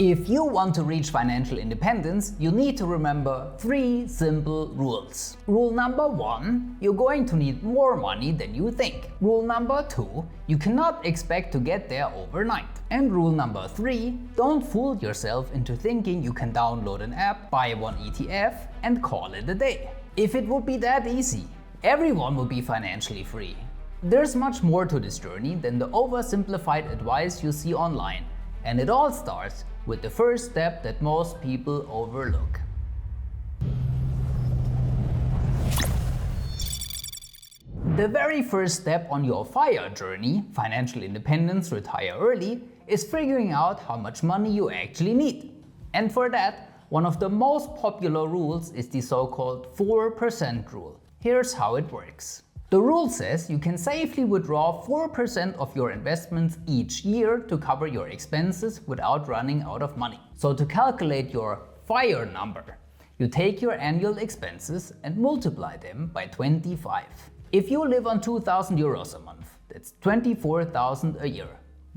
If you want to reach financial independence, you need to remember 3 simple rules. Rule number 1, you're going to need more money than you think. Rule number 2, you cannot expect to get there overnight. And rule number 3, don't fool yourself into thinking you can download an app, buy one ETF, and call it a day. If it would be that easy, everyone would be financially free. There's much more to this journey than the oversimplified advice you see online, and it all starts with the first step that most people overlook. The very first step on your FIRE journey, financial independence, retire early, is figuring out how much money you actually need. And for that, one of the most popular rules is the so-called 4% rule. Here's how it works. The rule says you can safely withdraw 4% of your investments each year to cover your expenses without running out of money. So to calculate your FIRE number, you take your annual expenses and multiply them by 25. If you live on 2,000 euros a month, that's 24,000 a year.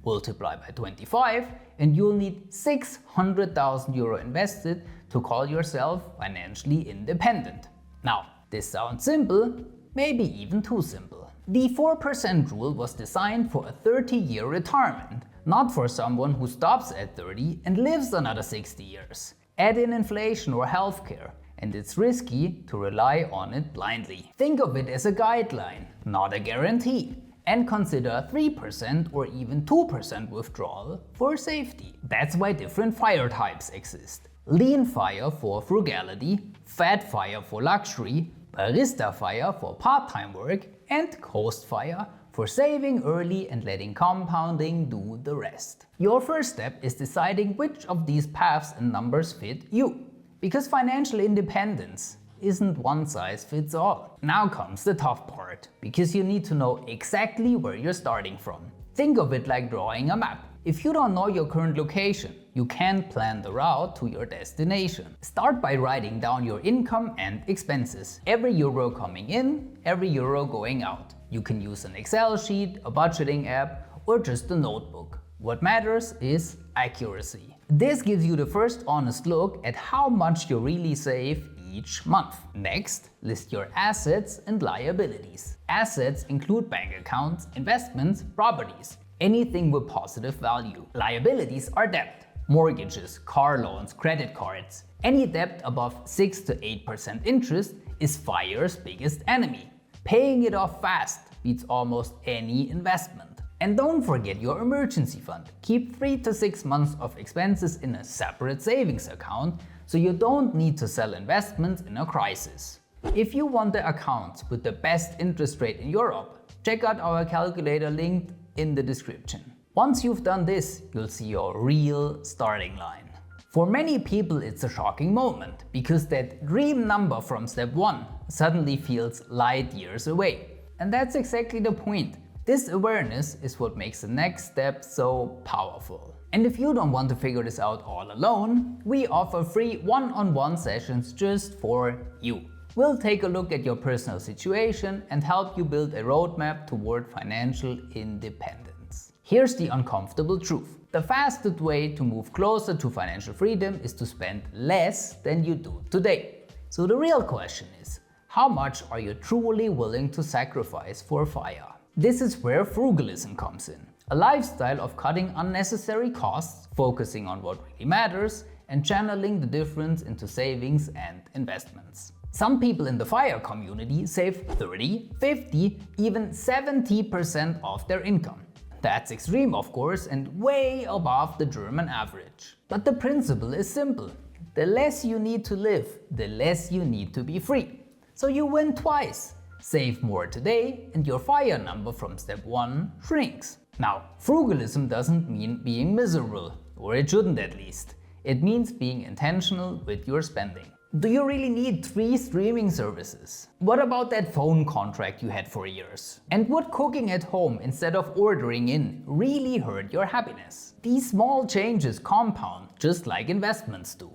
Multiply by 25 and you'll need 600,000 euro invested to call yourself financially independent. Now, this sounds simple, maybe even too simple. The 4% rule was designed for a 30-year retirement, not for someone who stops at 30 and lives another 60 years. Add in inflation or healthcare, and it's risky to rely on it blindly. Think of it as a guideline, not a guarantee. And consider 3% or even 2% withdrawal for safety. That's why different FIRE types exist. Lean FIRE for frugality, fat FIRE for luxury, barista FIRE for part-time work, and coast FIRE for saving early and letting compounding do the rest. Your first step is deciding which of these paths and numbers fit you. Because financial independence isn't one size fits all. Now comes the tough part, because you need to know exactly where you're starting from. Think of it like drawing a map. If you don't know your current location, you can't plan the route to your destination. Start by writing down your income and expenses. Every euro coming in, every euro going out. You can use an Excel sheet, a budgeting app, or just a notebook. What matters is accuracy. This gives you the first honest look at how much you really save each month. Next, list your assets and liabilities. Assets include bank accounts, investments, properties, anything with positive value. Liabilities are debt, mortgages, car loans, credit cards. Any debt above 6 to 8% interest is FIRE's biggest enemy. Paying it off fast beats almost any investment. And don't forget your emergency fund. Keep 3 to 6 months of expenses in a separate savings account so you don't need to sell investments in a crisis. If you want the accounts with the best interest rate in Europe, check out our calculator linked in the description. Once you've done this, you'll see your real starting line. For many people it's a shocking moment, because that dream number from step 1 suddenly feels light years away. And that's exactly the point. This awareness is what makes the next step so powerful. And if you don't want to figure this out all alone, we offer free one-on-one sessions just for you. We'll take a look at your personal situation and help you build a roadmap toward financial independence. Here's the uncomfortable truth. The fastest way to move closer to financial freedom is to spend less than you do today. So the real question is, how much are you truly willing to sacrifice for FIRE? This is where frugalism comes in. A lifestyle of cutting unnecessary costs, focusing on what really matters, and channeling the difference into savings and investments. Some people in the FIRE community save 30, 50, even 70% of their income. That's extreme, of course, and way above the German average. But the principle is simple. The less you need to live, the less you need to be free. So you win twice. Save more today and your FIRE number from step 1 shrinks. Now, frugalism doesn't mean being miserable, or it shouldn't at least. It means being intentional with your spending. Do you really need 3 streaming services? What about that phone contract you had for years? And would cooking at home instead of ordering in really hurt your happiness? These small changes compound just like investments do.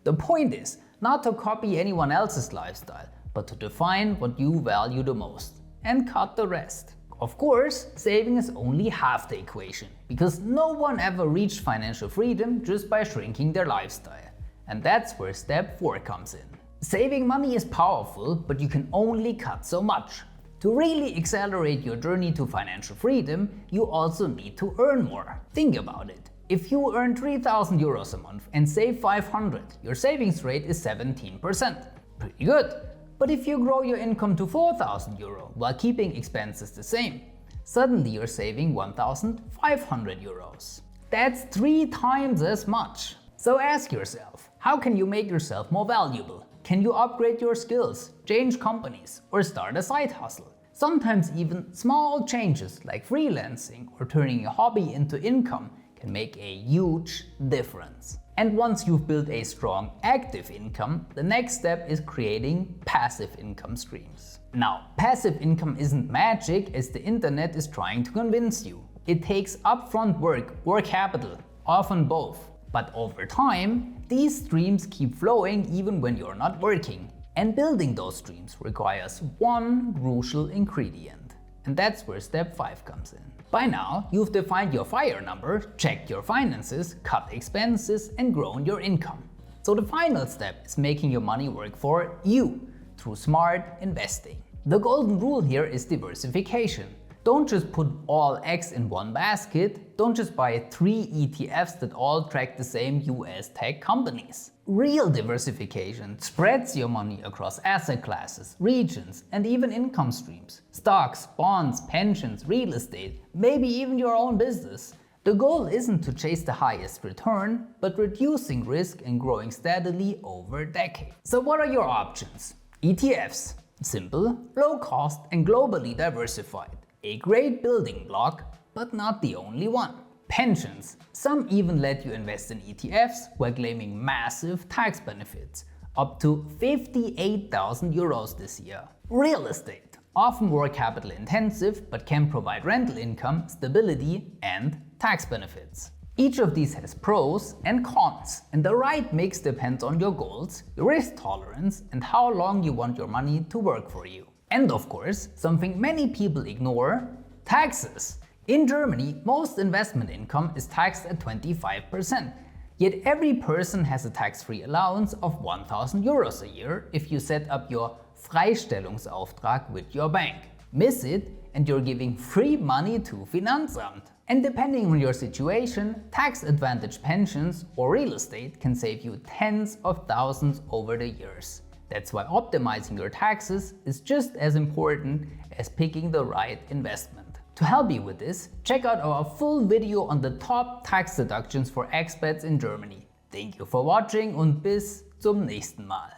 The point is not to copy anyone else's lifestyle, but to define what you value the most and cut the rest. Of course, saving is only half the equation, because no one ever reached financial freedom just by shrinking their lifestyle. And that's where step 4 comes in. Saving money is powerful, but you can only cut so much. To really accelerate your journey to financial freedom, you also need to earn more. Think about it. If you earn 3,000 euros a month and save 500, your savings rate is 17%. Pretty good. But if you grow your income to 4,000 euro while keeping expenses the same, suddenly you're saving 1,500 euros. That's 3 times as much. So ask yourself, how can you make yourself more valuable? Can you upgrade your skills, change companies, or start a side hustle? Sometimes even small changes like freelancing or turning a hobby into income can make a huge difference. And once you've built a strong active income, the next step is creating passive income streams. Now, passive income isn't magic as the internet is trying to convince you. It takes upfront work or capital, often both. But over time, these streams keep flowing even when you're not working. And building those streams requires one crucial ingredient. And that's where step 5 comes in. By now, you've defined your FIRE number, checked your finances, cut expenses, and grown your income. So the final step is making your money work for you through smart investing. The golden rule here is diversification. Don't just put all eggs in one basket. Don't just buy 3 ETFs that all track the same US tech companies. Real diversification spreads your money across asset classes, regions, and even income streams. Stocks, bonds, pensions, real estate, maybe even your own business. The goal isn't to chase the highest return, but reducing risk and growing steadily over decades. So what are your options? ETFs. Simple, low cost, and globally diversified. A great building block, but not the only one. Pensions. Some even let you invest in ETFs while claiming massive tax benefits, up to 58,000 euros this year. Real estate. Often more capital intensive, but can provide rental income, stability, and tax benefits. Each of these has pros and cons, and the right mix depends on your goals, your risk tolerance, and how long you want your money to work for you. And of course, something many people ignore, taxes. In Germany, most investment income is taxed at 25%. Yet every person has a tax-free allowance of 1,000 euros a year if you set up your Freistellungsauftrag with your bank. Miss it and you're giving free money to Finanzamt. And depending on your situation, tax-advantaged pensions or real estate can save you tens of thousands over the years. That's why optimizing your taxes is just as important as picking the right investment. To help you with this, check out our full video on the top tax deductions for expats in Germany. Thank you for watching und bis zum nächsten Mal.